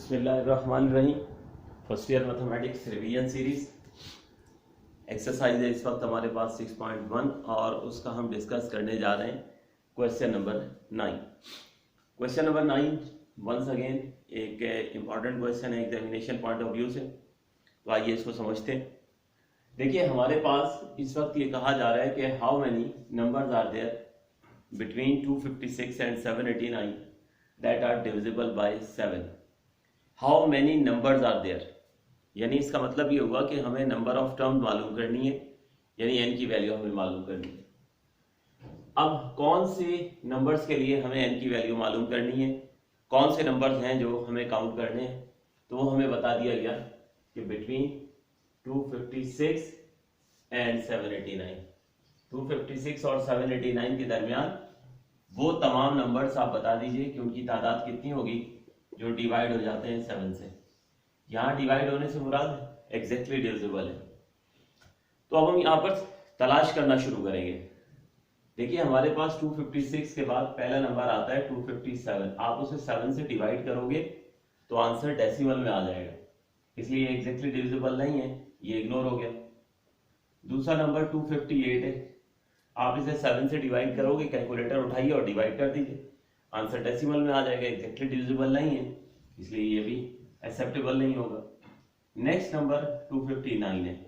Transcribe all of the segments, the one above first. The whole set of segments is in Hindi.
बिस्मिल्लाहिर्रहमानिर्रहीम। First year mathematics revision series exercise है इस वक्त हमारे पास 6.1 और उसका हम डिस्कस करने जा रहे हैं question number 9। Question number 9 once again एक इम्पॉर्टेंट क्वेश्चन है एग्जामिनेशन पॉइंट ऑफ व्यू से, तो आइए इसको समझते हैं। देखिए हमारे पास इस वक्त ये कहा जा रहा है कि how many numbers are there between 256 and 789 that are divisible by 7। How many numbers are there, यानी इसका मतलब ये हुआ कि हमें नंबर ऑफ टर्म मालूम करनी है, यानी एन की वैल्यू हमें मालूम करनी है। अब कौन से नंबर्स के लिए हमें एन की वैल्यू मालूम करनी है, कौन से नंबर्स हैं जो हमें काउंट करने हैं, तो वो हमें बता दिया गया कि बिटवीन 256 एंड 789, 256 और 789 के दरमियान वो तमाम नंबर्स आप बता दीजिए कि उनकी तादाद कितनी होगी जो डिवाइड हो जाते हैं 7 से। यहां डिवाइड होने से मुराद एग्जैक्टली डिविजिबल है। तो अब हम यहां पर तलाश करना शुरू करेंगे। देखिए हमारे पास 256 के बाद पहला नंबर आता है 257। आप उसे 7 से डिवाइड करोगे तो आंसर डेसिमल में आ जाएगा, इसलिए एग्जैक्टली डिविजिबल नहीं है, ये इग्नोर हो गया। दूसरा नंबर 258 है, आप इसे 7 से डिवाइड करोगे, कैलकुलेटर उठाइए और डिवाइड कर दीजिए, आंसर डेसिमल में आ जाएगा, एग्जैक्टली डिविजिबल नहीं है, इसलिए ये भी एक्सेप्टेबल नहीं होगा। नेक्स्ट नंबर 259 है,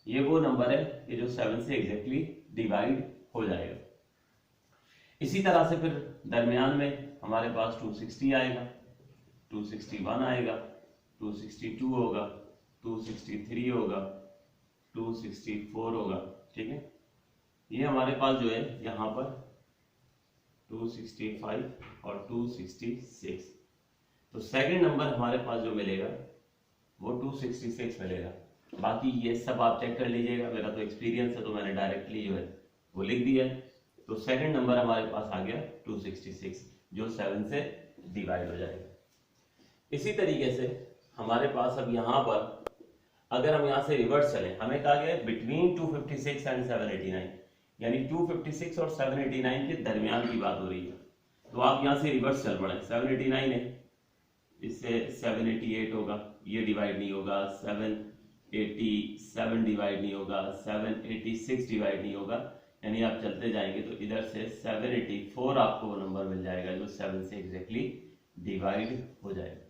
ये वो नंबर है कि जो 7 से एग्जैक्टली डिवाइड हो जाएगा। इसी तरह से फिर दरमियान में हमारे पास 260 आएगा, 261 आएगा, 262 होगा, 263 होगा, 264 होगा। ठीक है, ये हमारे पास जो है यहाँ पर 265 और 266। तो सेकंड नंबर हमारे पास जो मिलेगा वो 266 मिलेगा। बाकी ये सब आप चेक कर लीजिएगा, मेरा तो एक्सपीरियंस है तो मैंने डायरेक्टली जो है वो लिख दिया है। तो सेकंड नंबर हमारे पास आ गया 266 जो 7 से डिवाइड हो जाएगा। इसी तरीके से हमारे पास अब यहाँ पर अगर हम यहाँ से रिवर्स चलें, हमें कहा गया बिटवीन 256 एंड 789, यानी 256 और 789 के दरमियान की बात हो रही है। तो आप यहाँ से रिवर्स चल पड़े, 789 है, इससे 788 होगा, ये डिवाइड नहीं होगा, 787 डिवाइड नहीं होगा, 786 डिवाइड नहीं होगा, यानी आप चलते जाएंगे तो इधर से 784 आपको वो नंबर मिल जाएगा जो 7 से एग्जैक्टली डिवाइड हो जाएगा।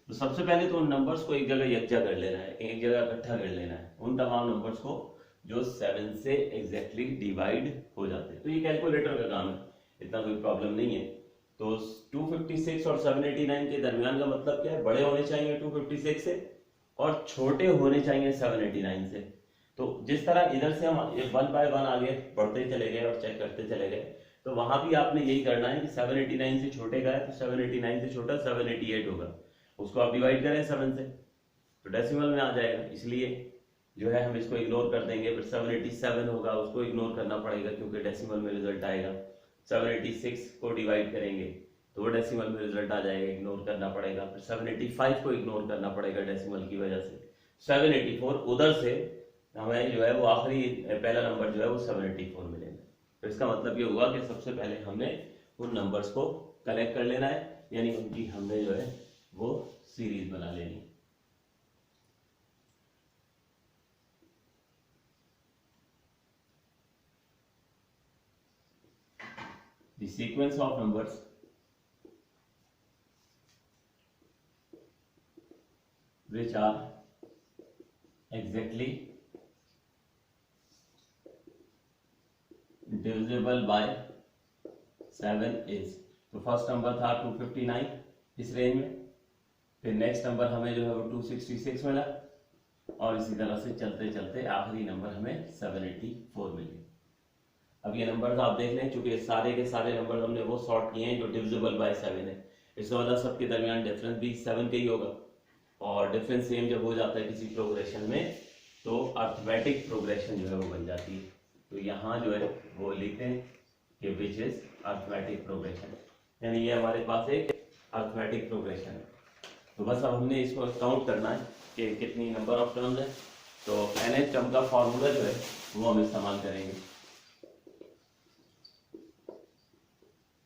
तो सबसे पहले तो उन नंबर्स को एक जगह यकजा कर लेना है, एक जगह इकट्ठा कर लेना है, उन तमाम नंबर्स को जो 7 से एग्जैक्टली डिवाइड हो जाते हैं। तो ये कैलकुलेटर का काम है, इतना कोई प्रॉब्लम नहीं है। तो 256 और 789 के दरमियान का मतलब क्या है, बड़े होने चाहिए 256 से और छोटे होने चाहिए 789 से। तो जिस तरह इधर से हम 1 बाय 1 आगे बढ़ते चले गए और चेक करते चले गए, तो वहां भी आपने यही करना है कि 789 से छोटे का है तो 789 से छोटा 788 होगा, उसको आप डिवाइड करें 7 से तो डेसिमल में आ जाएगा, इसलिए जो है हम इसको इग्नोर कर देंगे। फिर 787 होगा, उसको इग्नोर करना पड़ेगा क्योंकि डेसिमल में रिजल्ट आएगा। 786 को डिवाइड करेंगे तो वो डेसिमल में रिजल्ट आ जाएगा, इग्नोर करना पड़ेगा। फिर 785 को इग्नोर करना पड़ेगा डेसिमल की वजह से। 784 उधर से हमें जो है वो आखिरी पहला नंबर जो है वो 784 मिलेगा। तो इसका मतलब ये हुआ कि सबसे पहले हमने उन नंबर्स को कलेक्ट कर लेना है, यानी उनकी हमने जो है वो सीरीज बना लेनी है। The sequence of numbers which are exactly divisible by 7 is, तो फर्स्ट नंबर था 259 इस रेंज में, फिर नेक्स्ट नंबर हमें जो है वो 266 मिला और इसी तरह से चलते चलते आखिरी नंबर हमें 784 मिले। अब ये नंबर्स आप देख लें, चूंकि सारे के सारे नंबर हमने वो सॉर्ट किए हैं जो डिविजिबल बाय 7 है, इसका मतलब सबके दरमियान डिफरेंस भी 7 का ही होगा। और डिफरेंस सेम जब हो जाता है किसी प्रोग्रेशन में तो अर्थमेटिक प्रोग्रेशन जो है वो बन जाती है। तो यहाँ जो है वो लिखते हैं कि विच इज अर्थमेटिक प्रोग्रेशन, यानी ये हमारे पास एक अर्थमेटिक प्रोग्रेशन है। तो बस अब हमने इसको काउंट करना है कि कितनी नंबर ऑफ टर्म्स है। तो NH टर्म का फॉर्मूला जो है वो हम इस्तेमाल करेंगे।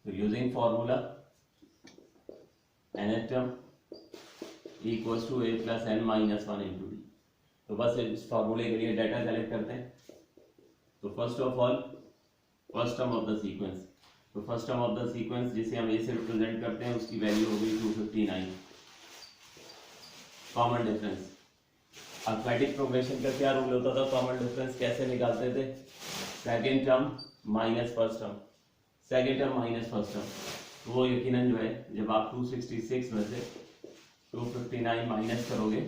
तो using formula NH term equals to A plus N minus one into D. तो बस इस फॉर्मूले के लिए डाटा कलेक्ट करते हैं। तो first of all first term of the sequence, तो first term of the sequence जिसे हम ए से रिप्रेजेंट करते हैं उसकी वैल्यू हो गई 259। कॉमन डिफरेंस, अर्थमेटिक प्रोग्रेशन का क्या रूल होता था, कॉमन डिफरेंस कैसे निकालते थे, second term minus first term, second term minus first term. तो वो यकीनन जो है जब आप 266 में से 259 माइनस करोगे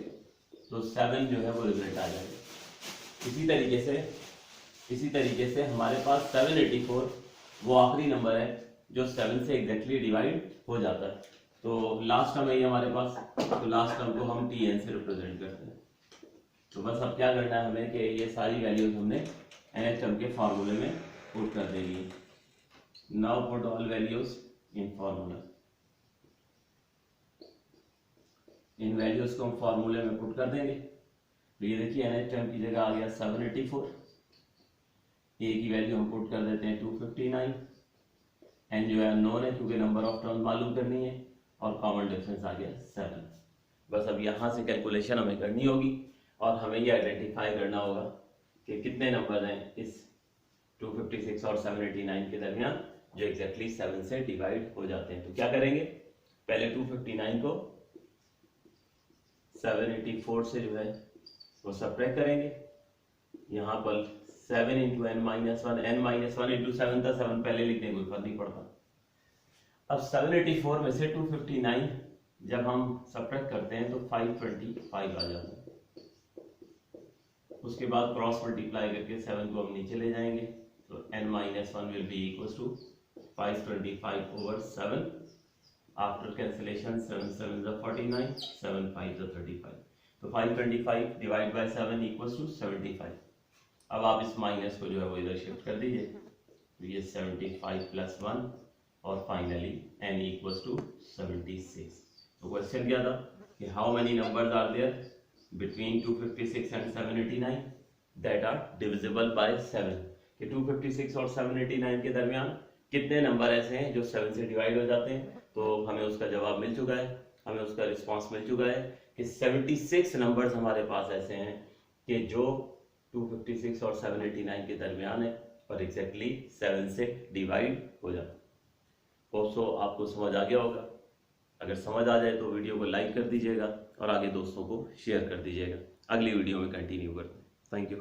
तो 7 जो है वो रिजल्ट आ जाएगा। इसी तरीके से हमारे पास 784 वो आखिरी नंबर है जो 7 से एग्जैक्टली डिवाइड हो जाता है। तो लास्ट टर्म है ये हमारे पास, तो लास्ट टर्म को हम tn से रिप्रेजेंट करते हैं। तो बस अब क्या करना है हमें कि ये सारी वैल्यूज हमने nth टर्म के फार्मूले में पुट कर देनी है। Now put all values in formula. In values को हम फार्मूले में पुट कर देंगे। तो ये देखिए nth टर्म की जगह आ गया 784, ए की वैल्यू हम पुट कर देते हैं 259, एन जो है अननोन है क्योंकि नंबर ऑफ टर्म मालूम करनी है, और कॉमन डिफरेंस आ गया 7। बस अब यहाँ से कैलकुलेशन हमें करनी होगी और हमें ये आइडेंटिफाई करना होगा कि कितने नंबर हैं इस 256 और 789 के दरमियान जो एग्जैक्टली 7 से डिवाइड हो जाते हैं। तो क्या करेंगे, पहले 259 को 784 से जो है वो सब्ट्रैक्ट करेंगे। यहाँ पर 7 into n minus one, n minus one into 7 था, 7 पहले लिख दें कोई फर्क नहीं पड़ता। अब 784 में से 259 जब हम सब्ट्रैक्ट करते हैं तो 525 आ जाता है। उसके बाद क्रॉस मल्टीप्लाई करके 7 को हम नीचे ले जाएंगे, तो n minus one will be equal to 525 over 7। After cancellation 7 7 is 49, 7 5 is 35। तो 525 डिवाइड बाय 7 इक्वल्स टू 75। अब आप इस माइनस को जो है वो इधर शिफ्ट कर दीजिए, तो ये 75 प्लस 1 और फाइनली n इक्वल्स टू 76। तो क्वेश्चन क्या था कि how many numbers are there between 256 and 789 that are divisible by 7, कि 256 और 789 के दरमियान कितने नंबर ऐसे हैं जो 7 से डिवाइड हो जाते हैं। तो हमें उसका जवाब मिल चुका है, हमें उसका रिस्पांस मिल चुका है कि 76 नंबर्स हमारे पास ऐसे हैं कि जो 256 और 789 के दरमियान है और एग्जैक्टली 7 से डिवाइड हो जाता है। होप्सो आपको समझ आ गया होगा। अगर समझ आ जाए तो वीडियो को लाइक कर दीजिएगा और आगे दोस्तों को शेयर कर दीजिएगा। अगली वीडियो में कंटिन्यू करते हैं। Thank you.